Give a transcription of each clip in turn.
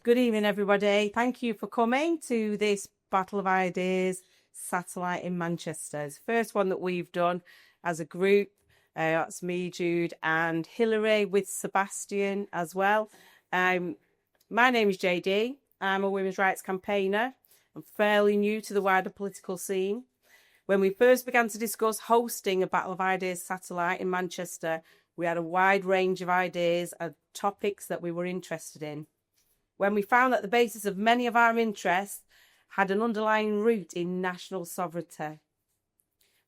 Good evening, everybody. Thank you for coming to this Battle of Ideas satellite in Manchester. It's the first one that we've done as a group. That's me, Jude, and Hilary with Sebastian as well. My name is JD. I'm a women's rights campaigner. I'm fairly new to the wider political scene. When we first began to discuss hosting a Battle of Ideas satellite in Manchester, we had a wide range of ideas and topics that we were interested in. When we found that the basis of many of our interests had an underlying root in national sovereignty,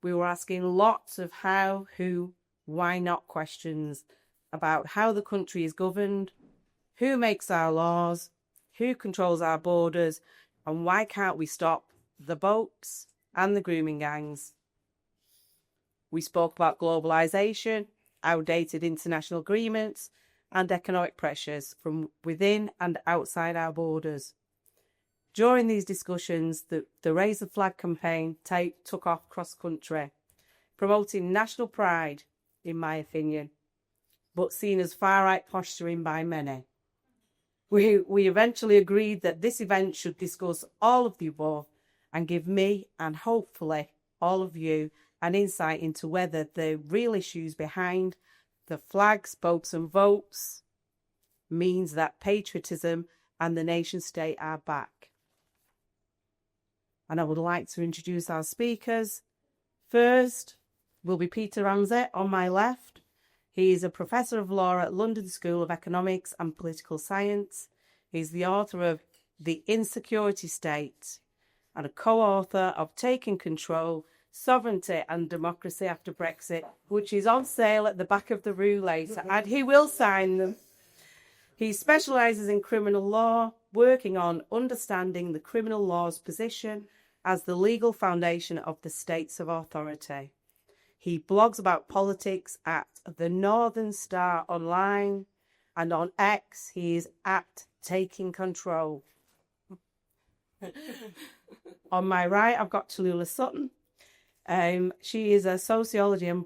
we were asking lots of how, who, why not questions about how the country is governed, who makes our laws, who controls our borders, and why can't we stop the boats and the grooming gangs. We spoke about globalisation, outdated international agreements, and economic pressures from within and outside our borders. During these discussions, the Raise the Flag campaign took off cross-country, promoting national pride, in my opinion, but seen as far-right posturing by many. We eventually agreed that this event should discuss all of the above and give me, and hopefully all of you, an insight into whether the real issues behind the flags, boats and votes means that patriotism and the nation state are back. And I would like to introduce our speakers. First will be Peter Ramsey on my left. He is a professor of law at London School of Economics and Political Science. He's the author of The Insecurity State and a co-author of Taking Control, Sovereignty and Democracy After Brexit, which is on sale at the back of the room later, and he will sign them. He specialises in criminal law, working on understanding the criminal law's position as the legal foundation of the states of authority. He blogs about politics at the Northern Star Online, and on X he is at Taking Control. On my right, I've got Tallulah Sutton. She is a sociology and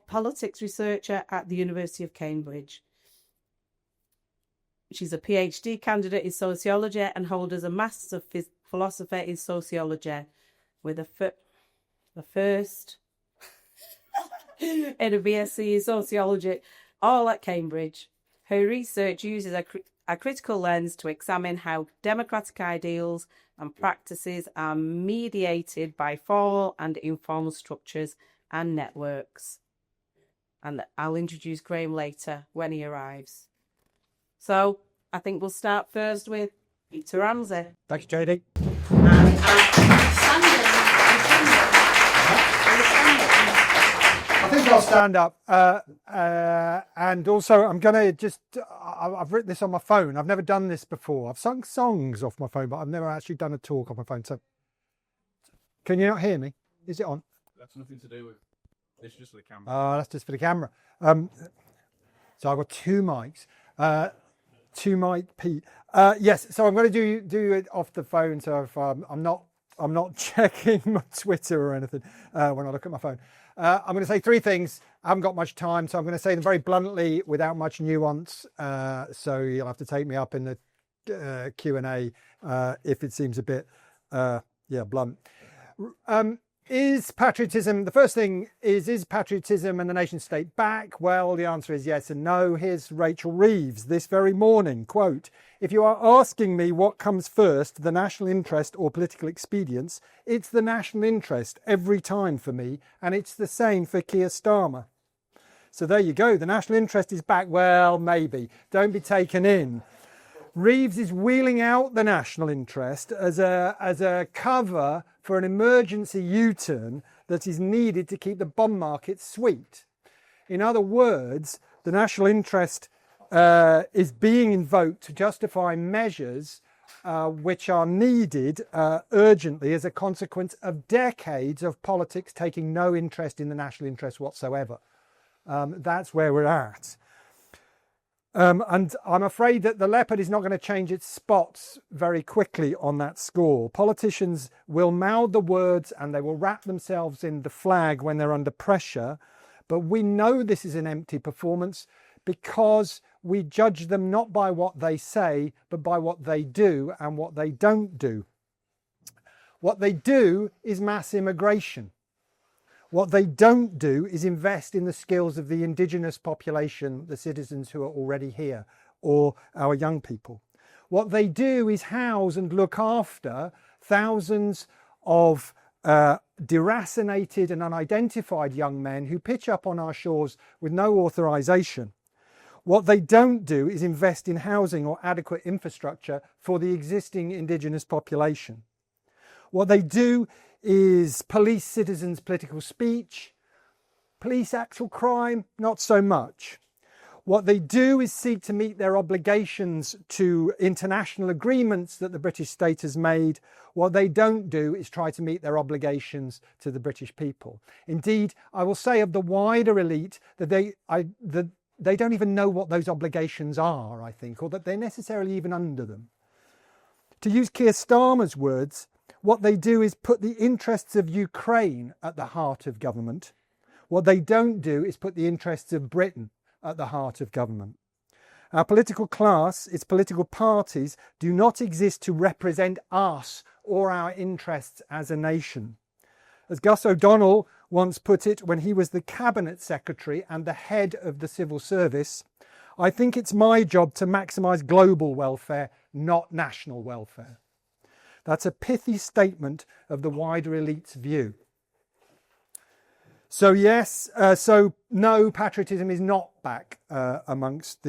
politics researcher at the University of Cambridge. She's a PhD candidate in sociology and holds a Master's of Philosophy in Sociology with the first in a BSc in Sociology, all at Cambridge. Her research uses a critical lens to examine how democratic ideals and practices are mediated by formal and informal structures and networks. And I'll introduce Graham later when he arrives. So I think we'll start first with Peter Ramsey. Thanks, JD. I think I'll stand up. And also, I'm going to I've written this on my phone. I've never done this before. I've sung songs off my phone, but I've never actually done a talk off my phone. So, can you not hear me? Is it on? That's nothing to do with. It's just for the camera. Oh, that's just for the camera. So I've got two mics. Two mic Pete. Yes. So I'm going to do it off the phone. So if I'm not checking my Twitter or anything when I look at my phone. I'm going to say three things. I haven't got much time, so I'm going to say them very bluntly without much nuance. So you'll have to take me up in the Q&A if it seems a bit, blunt. Is patriotism, the first thing is patriotism and the nation state back? Well, the answer is yes and no. Here's Rachel Reeves this very morning, quote, "If you are asking me what comes first, the national interest or political expedience, it's the national interest every time for me, and it's the same for Keir Starmer." So there you go. The national interest is back. Well, maybe. Don't be taken in. Reeves is wheeling out the national interest as a cover for an emergency U-turn that is needed to keep the bond market sweet. In other words, the national interest is being invoked to justify measures which are needed urgently as a consequence of decades of politics taking no interest in the national interest whatsoever. That's where we're at. And I'm afraid that the leopard is not going to change its spots very quickly on that score. Politicians will mouth the words and they will wrap themselves in the flag when they're under pressure. But we know this is an empty performance because we judge them not by what they say, but by what they do and what they don't do. What they do is mass immigration. What they don't do is invest in the skills of the indigenous population, the citizens who are already here, or our young people. What they do is house and look after thousands of deracinated and unidentified young men who pitch up on our shores with no authorization. What they don't do is invest in housing or adequate infrastructure for the existing indigenous population. What they do is police citizens' political speech, police actual crime, not so much. What they do is seek to meet their obligations to international agreements that the British state has made. What they don't do is try to meet their obligations to the British people. Indeed, I will say of the wider elite that they don't even know what those obligations are, I think, or that they're necessarily even under them. To use Keir Starmer's words, what they do is put the interests of Ukraine at the heart of government. What they don't do is put the interests of Britain at the heart of government. Our political class, its political parties, do not exist to represent us or our interests as a nation. As Gus O'Donnell once put it when he was the Cabinet Secretary and the head of the Civil Service, I think it's my job to maximise global welfare, not national welfare. That's a pithy statement of the wider elite's view. So yes, no, patriotism is not back amongst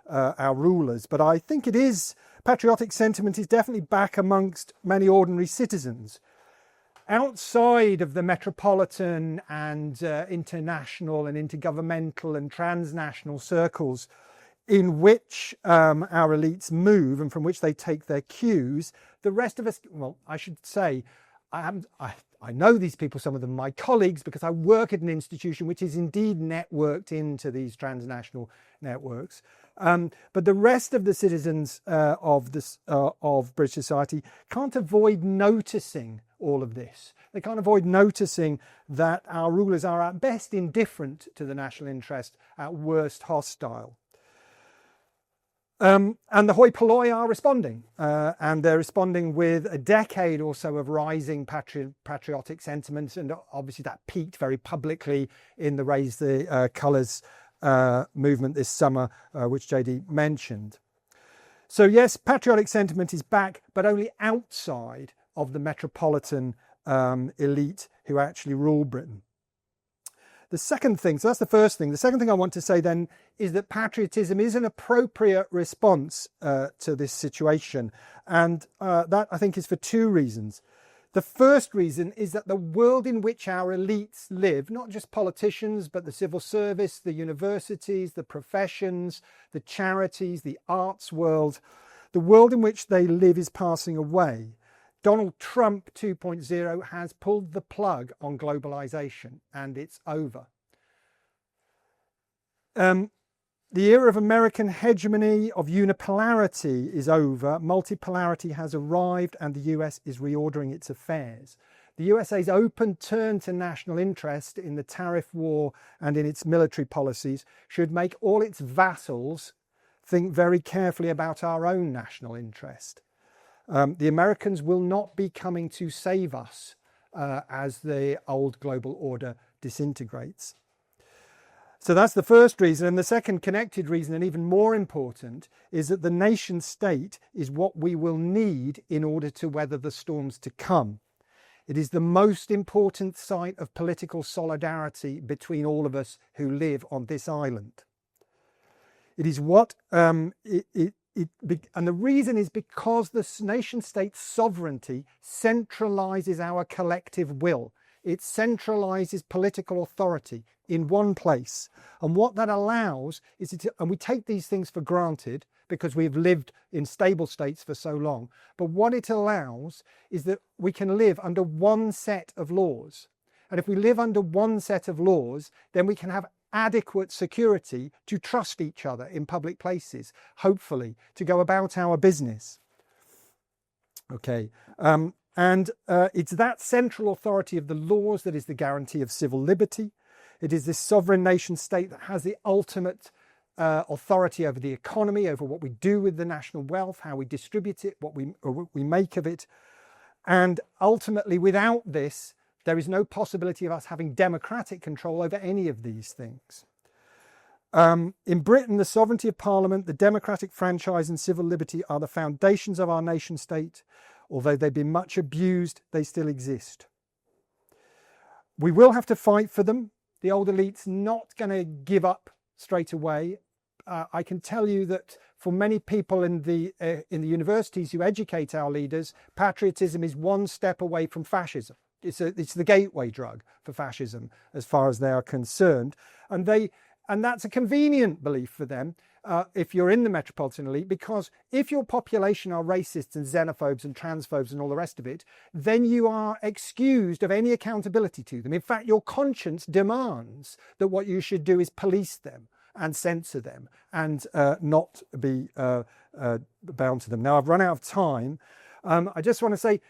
our rulers, but I think it is, patriotic sentiment is definitely back amongst many ordinary citizens. Outside of the metropolitan and international and intergovernmental and transnational circles in which our elites move and from which they take their cues, the rest of us, well, I should say, I know these people, some of them my colleagues, because I work at an institution which is indeed networked into these transnational networks. But the rest of the citizens of British society can't avoid noticing all of this. They can't avoid noticing that our rulers are at best indifferent to the national interest, at worst hostile. And the hoi polloi are responding, and they're responding with a decade or so of rising patriotic sentiments, and obviously that peaked very publicly in the Raise the Colours movement this summer, which JD mentioned. So yes, patriotic sentiment is back, but only outside of the metropolitan elite who actually rule Britain. The second thing, so that's the first thing. The second thing I want to say then is that patriotism is an appropriate response to this situation. And that I think is for two reasons. The first reason is that the world in which our elites live, not just politicians, but the civil service, the universities, the professions, the charities, the arts world, the world in which they live is passing away. Donald Trump 2.0 has pulled the plug on globalization, and it's over. The era of American hegemony, of unipolarity is over. Multipolarity has arrived, and the US is reordering its affairs. The USA's open turn to national interest in the tariff war and in its military policies should make all its vassals think very carefully about our own national interest. The Americans will not be coming to save us as the old global order disintegrates. So that's the first reason. And the second connected reason, and even more important, is that the nation state is what we will need in order to weather the storms to come. It is the most important site of political solidarity between all of us who live on this island. It is what and the reason is because the nation state's sovereignty centralizes our collective will. It centralizes political authority in one place. And what that allows is, and we take these things for granted because we've lived in stable states for so long, but what it allows is that we can live under one set of laws. And if we live under one set of laws, then we can have adequate security to trust each other in public places, hopefully, to go about our business. Okay, and it's that central authority of the laws that is the guarantee of civil liberty. It is this sovereign nation state that has the ultimate authority over the economy, over what we do with the national wealth, how we distribute it, what we make of it. And ultimately, without this, there is no possibility of us having democratic control over any of these things. In Britain, the sovereignty of Parliament, the democratic franchise and civil liberty are the foundations of our nation state. Although they've been much abused, they still exist. We will have to fight for them. The old elite's not going to give up straight away. I can tell you that for many people in the universities who educate our leaders, patriotism is one step away from fascism. It's the gateway drug for fascism as far as they are concerned. And that's a convenient belief for them if you're in the metropolitan elite, because if your population are racists and xenophobes and transphobes and all the rest of it, then you are excused of any accountability to them. In fact, your conscience demands that what you should do is police them and censor them and not be bound to them. Now, I've run out of time. I just want to say,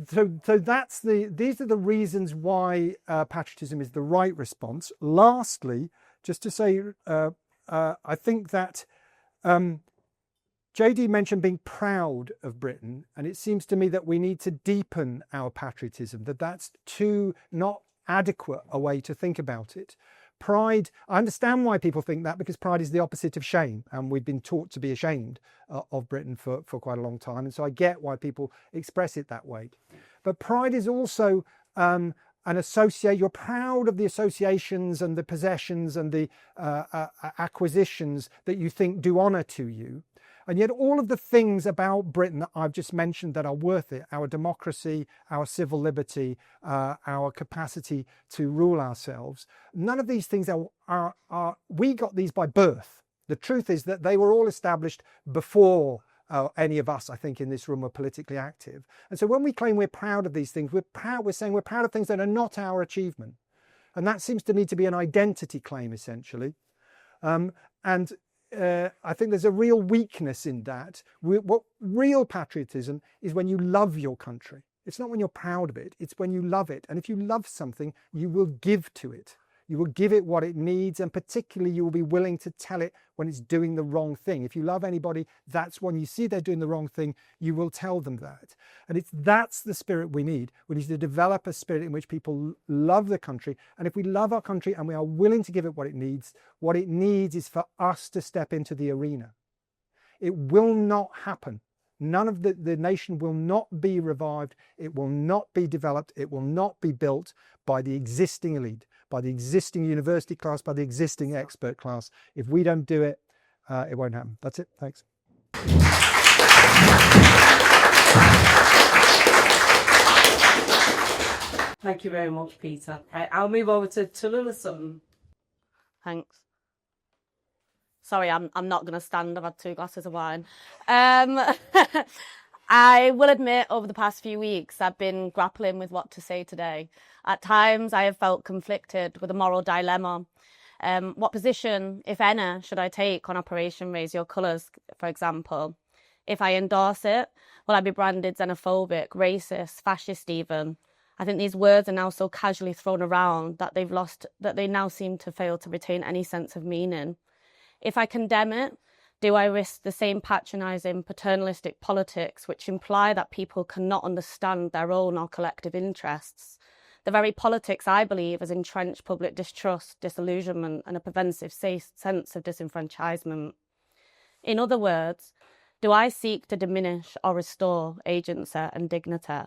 so these are the reasons why patriotism is the right response. Lastly, just to say, I think that JD mentioned being proud of Britain, and it seems to me that we need to deepen our patriotism, that's too not adequate a way to think about it. Pride, I understand why people think that, because pride is the opposite of shame, and we've been taught to be ashamed of Britain for quite a long time, and so I get why people express it that way. But pride is also you're proud of the associations and the possessions and the acquisitions that you think do honour to you. And yet all of the things about Britain that I've just mentioned that are worth it, our democracy, our civil liberty, our capacity to rule ourselves, none of these things we got these by birth. The truth is that they were all established before any of us, I think, in this room were politically active. And so when we claim we're proud of these things, we're saying we're proud of things that are not our achievement. And that seems to me to be an identity claim, essentially. I think there's a real weakness in that. What real patriotism is when you love your country. It's not when you're proud of it, it's when you love it. And if you love something, you will give to it. You will give it what it needs, and particularly you will be willing to tell it when it's doing the wrong thing. If you love anybody, that's when you see they're doing the wrong thing, you will tell them that. And that's the spirit we need. We need to develop a spirit in which people love the country. And if we love our country and we are willing to give it what it needs is for us to step into the arena. It will not happen. None of the nation will not be revived. It will not be developed. It will not be built by the existing elite, by the existing university class, by the existing expert class. If we don't do it, it won't happen. That's it. Thanks. Thank you very much, Peter. I'll move over to Tallulah Sutton. Thanks. Sorry, I'm not going to stand. I've had 2 glasses of wine. I will admit, over the past few weeks, I've been grappling with what to say today. At times, I have felt conflicted with a moral dilemma. What position, if any, should I take on Operation Raise Your Colours, for example? If I endorse it, will I be branded xenophobic, racist, fascist even? I think these words are now so casually thrown around that they now seem to fail to retain any sense of meaning. If I condemn it, do I risk the same patronising, paternalistic politics which imply that people cannot understand their own or collective interests? The very politics, I believe, has entrenched public distrust, disillusionment and a pervasive sense of disenfranchisement. In other words, do I seek to diminish or restore agency and dignity,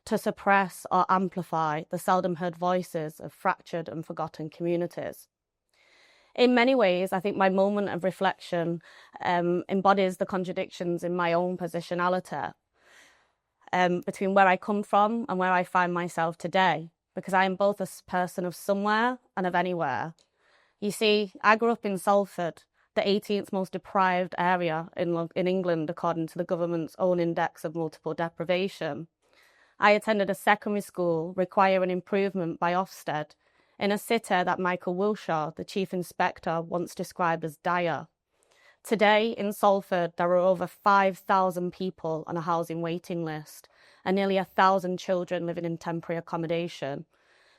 to suppress or amplify the seldom heard voices of fractured and forgotten communities? In many ways, I think my moment of reflection embodies the contradictions in my own positionality between where I come from and where I find myself today, because I am both a person of somewhere and of anywhere. You see, I grew up in Salford, the 18th most deprived area in England, according to the government's own index of multiple deprivation. I attended a secondary school requiring improvement by Ofsted, in a city that Michael Wilshaw, the chief inspector, once described as dire. Today, in Salford, there are over 5,000 people on a housing waiting list and nearly 1,000 children living in temporary accommodation.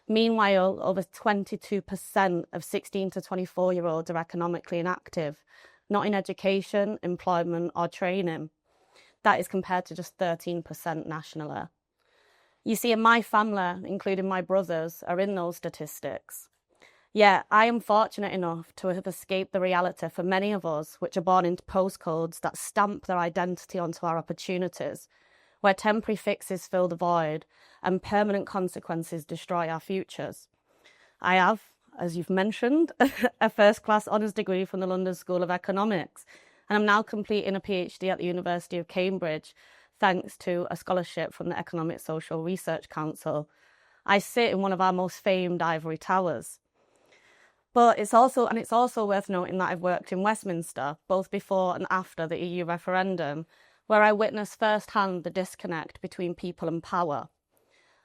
Meanwhile, over 22% of 16 to 24-year-olds are economically inactive, not in education, employment, or training. That is compared to just 13% nationally. You see, in my family, including my brothers, are in those statistics. Yet, I am fortunate enough to have escaped the reality for many of us, which are born into postcodes that stamp their identity onto our opportunities, where temporary fixes fill the void and permanent consequences destroy our futures. I have, as you've mentioned, a first-class honours degree from the London School of Economics, and I'm now completing a PhD at the University of Cambridge, thanks to a scholarship from the Economic Social Research Council. I sit in one of our most famed ivory towers. But it's also worth noting that I've worked in Westminster, both before and after the EU referendum, where I witnessed firsthand the disconnect between people and power.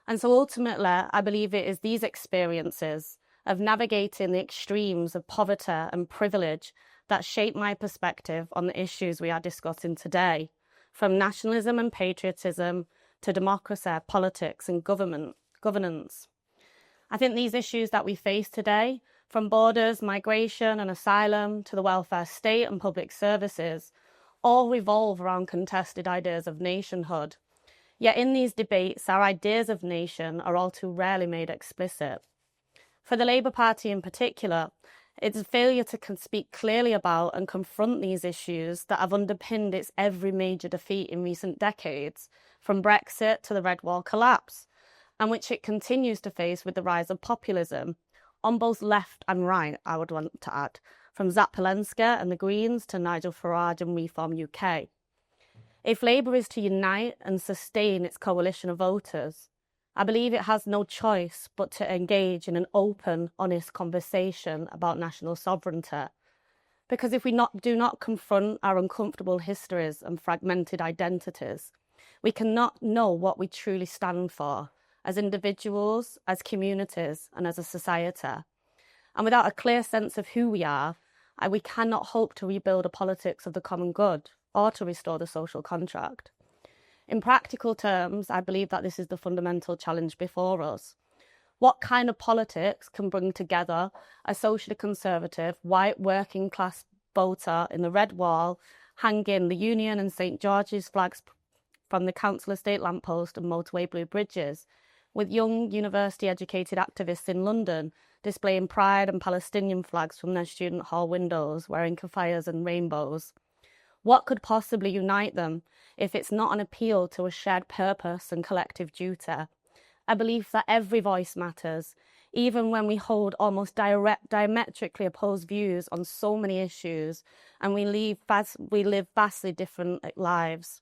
And so ultimately, I believe it is these experiences of navigating the extremes of poverty and privilege that shape my perspective on the issues we are discussing today, from nationalism and patriotism to democracy, politics and governance. I think these issues that we face today, from borders, migration and asylum to the welfare state and public services, all revolve around contested ideas of nationhood. Yet in these debates, our ideas of nation are all too rarely made explicit. For the Labour Party in particular, it's a failure to speak clearly about and confront these issues that have underpinned its every major defeat in recent decades, from Brexit to the Red Wall collapse, and which it continues to face with the rise of populism, on both left and right, I would want to add, from Zapelenska and the Greens to Nigel Farage and Reform UK. If Labour is to unite and sustain its coalition of voters, I believe it has no choice but to engage in an open, honest conversation about national sovereignty. Because if we do not confront our uncomfortable histories and fragmented identities, we cannot know what we truly stand for as individuals, as communities, and as a society. And without a clear sense of who we are, we cannot hope to rebuild a politics of the common good or to restore the social contract. In practical terms, I believe that this is the fundamental challenge before us. What kind of politics can bring together a socially conservative, white working class voter in the Red Wall, hanging the Union and St George's flags from the council estate lamppost and motorway blue bridges, with young university-educated activists in London displaying pride and Palestinian flags from their student hall windows, wearing keffiyehs and rainbows? What could possibly unite them if it's not an appeal to a shared purpose and collective duty? A belief that every voice matters, even when we hold almost diametrically opposed views on so many issues, and we live vastly different lives.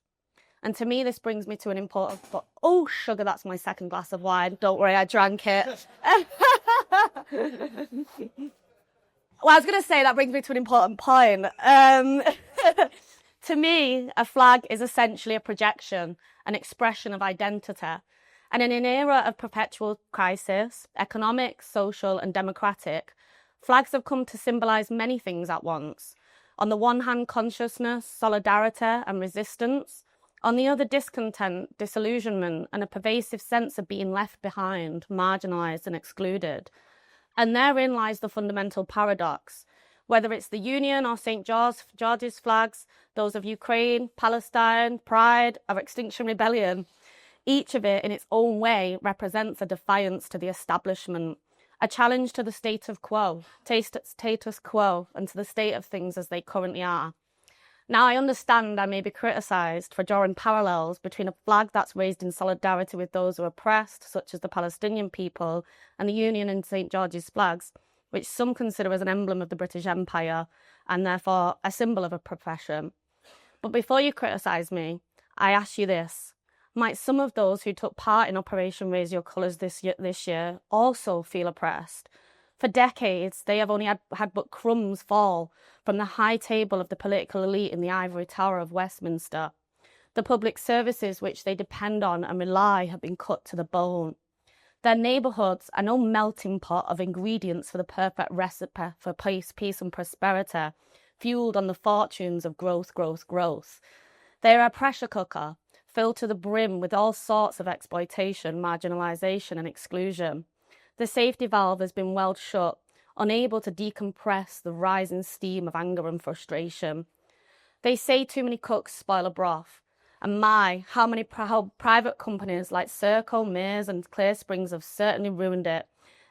And to me, this brings me to an important... Oh, sugar, that's my second glass of wine. Don't worry, I drank it. Well, I was going to say that brings me to an important point. To me, a flag is essentially a projection, an expression of identity. And in an era of perpetual crisis, economic, social and democratic, flags have come to symbolise many things at once. On the one hand, consciousness, solidarity and resistance. On the other, discontent, disillusionment and a pervasive sense of being left behind, marginalised and excluded. And therein lies the fundamental paradox. Whether it's the Union or St George's flags, those of Ukraine, Palestine, Pride or Extinction Rebellion, each of it in its own way represents a defiance to the establishment, a challenge to the status quo, and to the state of things as they currently are. Now, I understand I may be criticised for drawing parallels between a flag that's raised in solidarity with those who are oppressed, such as the Palestinian people, and the Union and St George's flags, which some consider as an emblem of the British Empire and therefore a symbol of oppression. But before you criticise me, I ask you this. Might some of those who took part in Operation Raise Your Colours this year also feel oppressed? For decades, they have only had but crumbs fall from the high table of the political elite in the ivory tower of Westminster. The public services which they depend on and rely have been cut to the bone. Their neighbourhoods are no melting pot of ingredients for the perfect recipe for peace and prosperity, fuelled on the fortunes of growth. They are a pressure cooker, filled to the brim with all sorts of exploitation, marginalisation and exclusion. The safety valve has been well shut, unable to decompress the rising steam of anger and frustration. They say too many cooks spoil a broth. And how private companies like Serco, Mears and Clear Springs have certainly ruined it,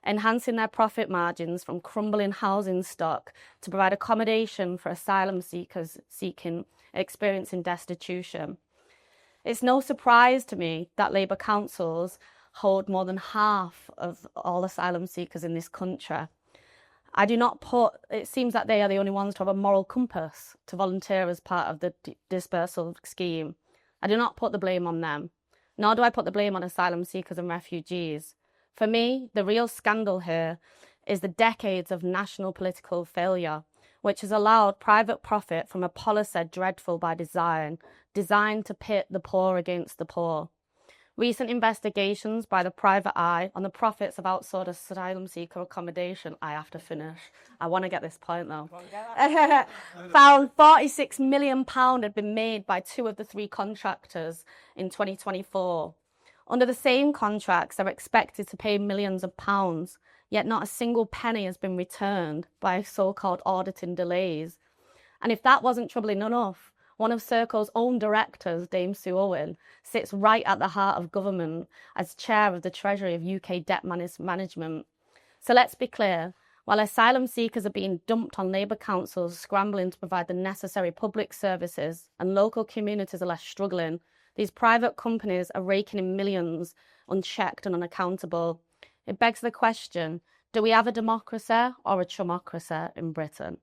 enhancing their profit margins from crumbling housing stock to provide accommodation for asylum seekers experiencing destitution. It's no surprise to me that Labour councils hold more than half of all asylum seekers in this country. It seems that they are the only ones to have a moral compass to volunteer as part of the dispersal scheme. I do not put the blame on them, nor do I put the blame on asylum seekers and refugees. For me, the real scandal here is the decades of national political failure, which has allowed private profit from a policy dreadful by design, designed to pit the poor against the poor. Recent investigations by the private eye on the profits of outsourced asylum seeker accommodation, I have to finish. I want to get this point though. Found £46 million had been made by 2 of the 3 contractors in 2024. Under the same contracts, they're expected to pay millions of pounds, yet not a single penny has been returned by so-called auditing delays. And if that wasn't troubling enough, one of Serco's own directors, Dame Sue Owen, sits right at the heart of government as chair of the Treasury of UK Debt Management. So let's be clear, while asylum seekers are being dumped on Labour councils scrambling to provide the necessary public services and local communities are left struggling, these private companies are raking in millions unchecked and unaccountable. It begs the question, do we have a democracy or a chumocracy in Britain?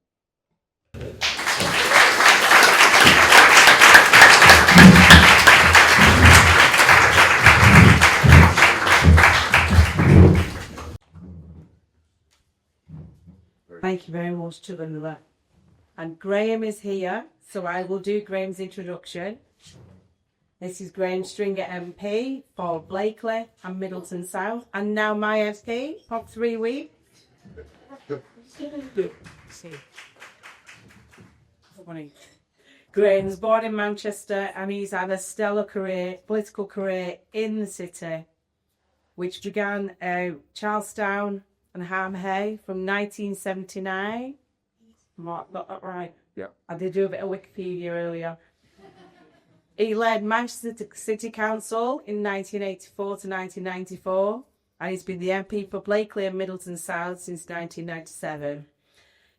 Thank you very much to Lula. And Graham is here, so I will do Graham's introduction. This is Graham Stringer MP for Blakely and Middleton South, and now my MP for 3 weeks. Graham's born in Manchester and he's had a stellar political career in the city, which began Charlestown and Ham Hay from 1979. Mark, got that right? Yeah. I did do a bit of Wikipedia earlier. He led Manchester City Council in 1984 to 1994, and he's been the MP for Blakely and Middleton South since 1997.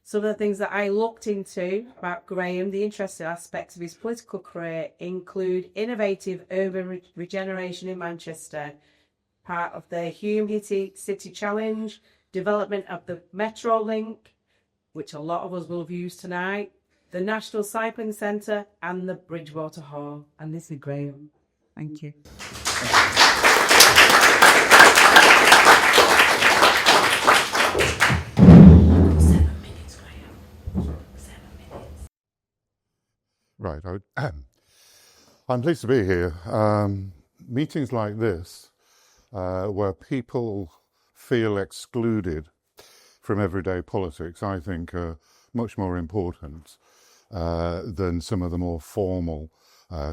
Some of the things that I looked into about Graham, the interesting aspects of his political career, include innovative urban regeneration in Manchester, part of the Hume City Challenge, development of the Metro Link, which a lot of us will have used tonight, the National Cycling Centre and the Bridgewater Hall. And this is Graham. Thank you. 7 minutes, Graham. 7 minutes. Right. I'm pleased to be here. Meetings like this, where people feel excluded from everyday politics, I think are much more important than some of the more formal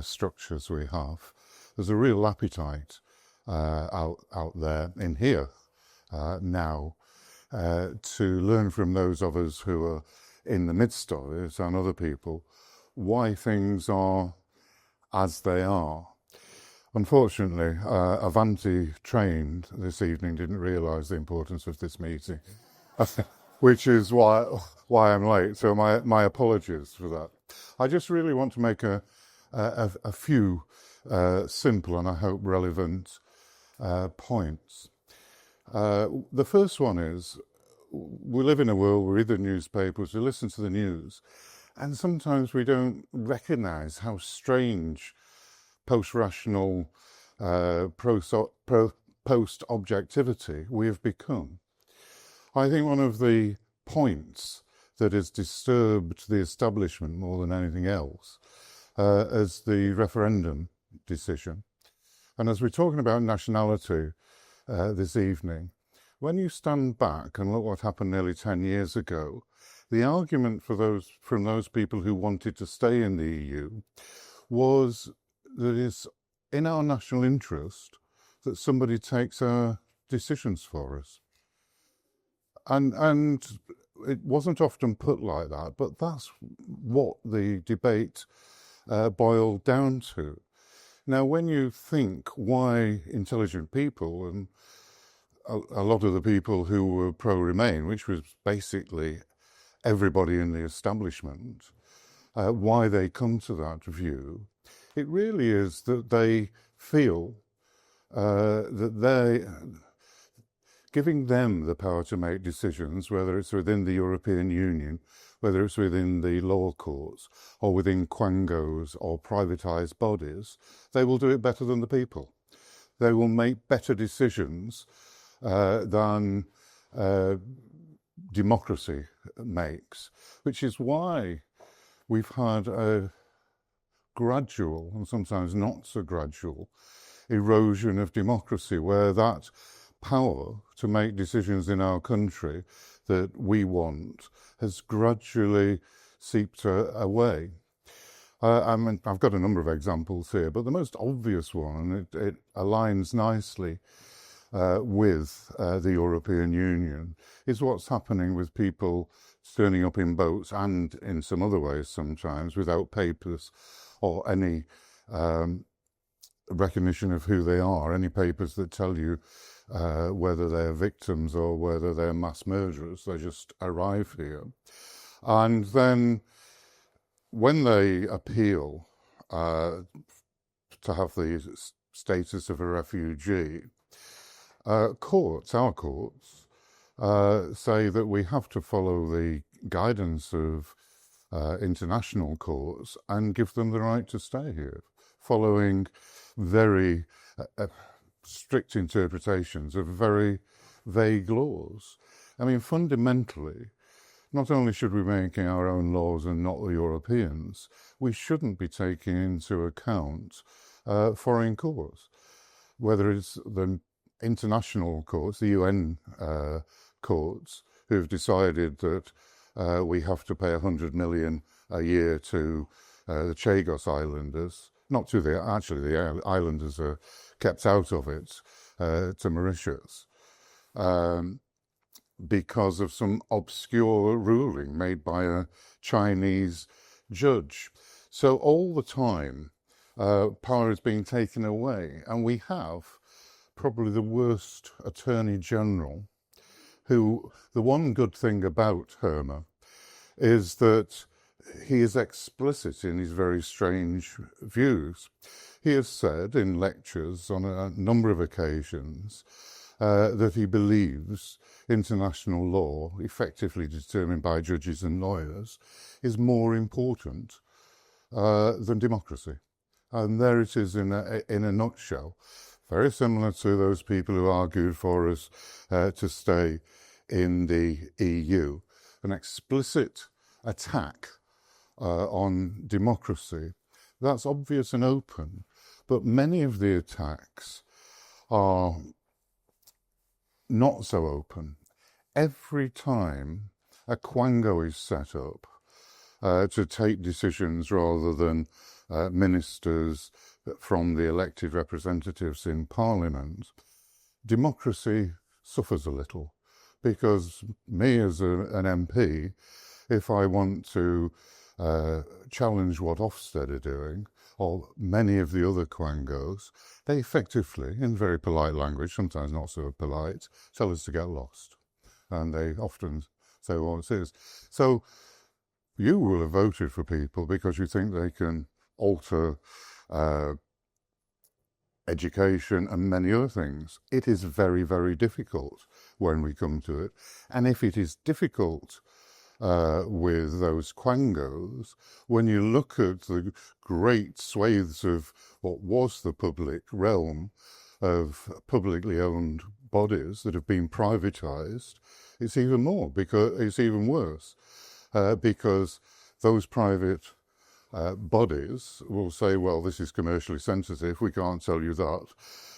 structures we have. There's a real appetite out there in here now to learn from those of us who are in the midst of it and other people why things are as they are. Unfortunately, Avanti trained this evening didn't realise the importance of this meeting, which is why I'm late. So my apologies for that. I just really want to make a few simple and I hope relevant points. The first one is we live in a world where we read the newspapers, we listen to the news, and sometimes we don't recognise how strange post-rational, post-objectivity we have become. I think one of the points that has disturbed the establishment more than anything else is the referendum decision. And as we're talking about nationality this evening, when you stand back and look what happened nearly 10 years ago, the argument from those people who wanted to stay in the EU was that it's in our national interest that somebody takes our decisions for us. And it wasn't often put like that, but that's what the debate boiled down to. Now, when you think why intelligent people, and a lot of the people who were pro-Remain, which was basically everybody in the establishment, why they come to that view, it really is that they feel that giving them the power to make decisions, whether it's within the European Union, whether it's within the law courts, or within quangos or privatised bodies, they will do it better than the people. They will make better decisions than democracy makes, which is why we've had a gradual, and sometimes not so gradual, erosion of democracy, where that power to make decisions in our country that we want has gradually seeped away. I've got a number of examples here, but the most obvious one, and it aligns nicely with the European Union, is what's happening with people turning up in boats and in some other ways sometimes without papers or any recognition of who they are, any papers that tell you whether they're victims or whether they're mass murderers. They just arrive here. And then when they appeal to have the status of a refugee, our courts say that we have to follow the guidance of international courts and give them the right to stay here, following very strict interpretations of very vague laws. I mean, fundamentally, not only should we be making our own laws and not the Europeans, we shouldn't be taking into account foreign courts, whether it's the international courts, the UN courts, who've decided that we have to pay 100 million a year to the Chagos Islanders, not to the islanders are kept out of it, to Mauritius, because of some obscure ruling made by a Chinese judge. So all the time, power is being taken away, and we have probably the worst Attorney General, who, the one good thing about Herman is that he is explicit in his very strange views. He has said in lectures on a number of occasions that he believes international law, effectively determined by judges and lawyers, is more important than democracy. And there it is in a nutshell. Very similar to those people who argued for us to stay in the EU. An explicit attack on democracy. That's obvious and open, but many of the attacks are not so open. Every time a quango is set up to take decisions rather than ministers from the elected representatives in Parliament, democracy suffers a little, because me as an MP, if I want to challenge what Ofsted are doing, or many of the other quangos, they effectively, in very polite language, sometimes not so polite, tell us to get lost. And they often say what it is. So you will have voted for people because you think they can alter education and many other things. It is very, very difficult when we come to it. And if it is difficult with those quangos, when you look at the great swathes of what was the public realm of publicly owned bodies that have been privatised, it's even more, because it's even worse, because those private bodies will say, well, this is commercially sensitive, we can't tell you that.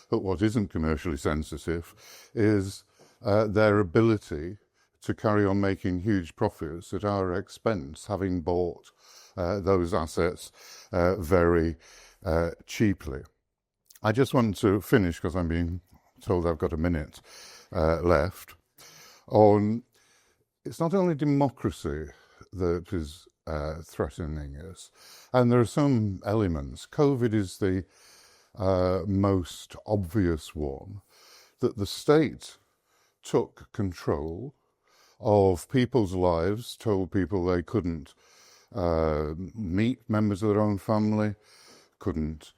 But what isn't commercially sensitive is their ability to carry on making huge profits at our expense, having bought those assets very cheaply. I just want to finish, because I'm being told I've got a minute left, on it's not only democracy that is threatening us, and there are some elements. COVID is the most obvious one, that the state took control of people's lives, told people they couldn't meet members of their own family, couldn't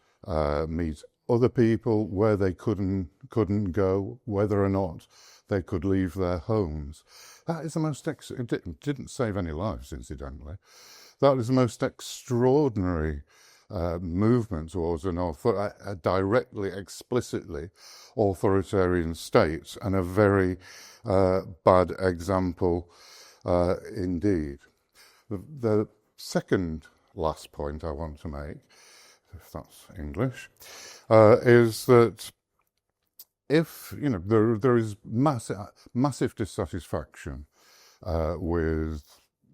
meet other people, where they couldn't go, whether or not they could leave their homes. That is the most, it didn't save any lives, incidentally. That is the most extraordinary movement towards a directly, explicitly authoritarian state, and a very bad example indeed. The second last point I want to make, if that's English, is that if, you know, there is massive dissatisfaction with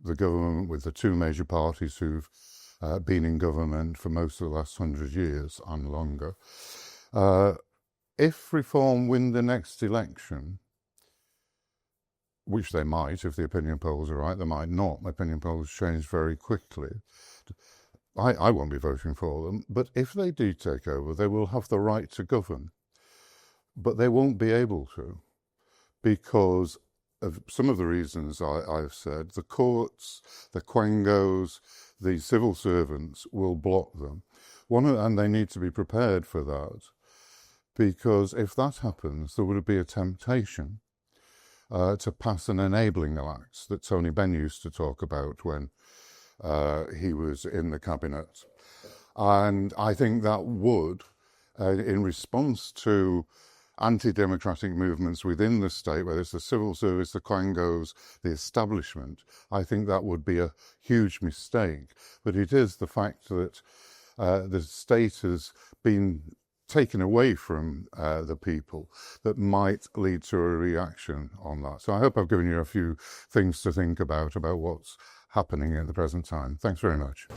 the government, with the two major parties who've been in government for most of the last 100 years and longer. If Reform win the next election, which they might if the opinion polls are right, they might not. Opinion polls change very quickly. I won't be voting for them, but if they do take over, they will have the right to govern. But they won't be able to, because of some of the reasons I've said. The courts, the quangos, the civil servants will block them. And they need to be prepared for that, because if that happens, there would be a temptation to pass an enabling act that Tony Benn used to talk about when he was in the cabinet. And I think that would, in response to anti-democratic movements within the state, whether it's the civil service, the quangos, the establishment, I think that would be a huge mistake. But it is the fact that the state has been taken away from the people that might lead to a reaction on that. So I hope I've given you a few things to think about what's happening at the present time. Thanks very much.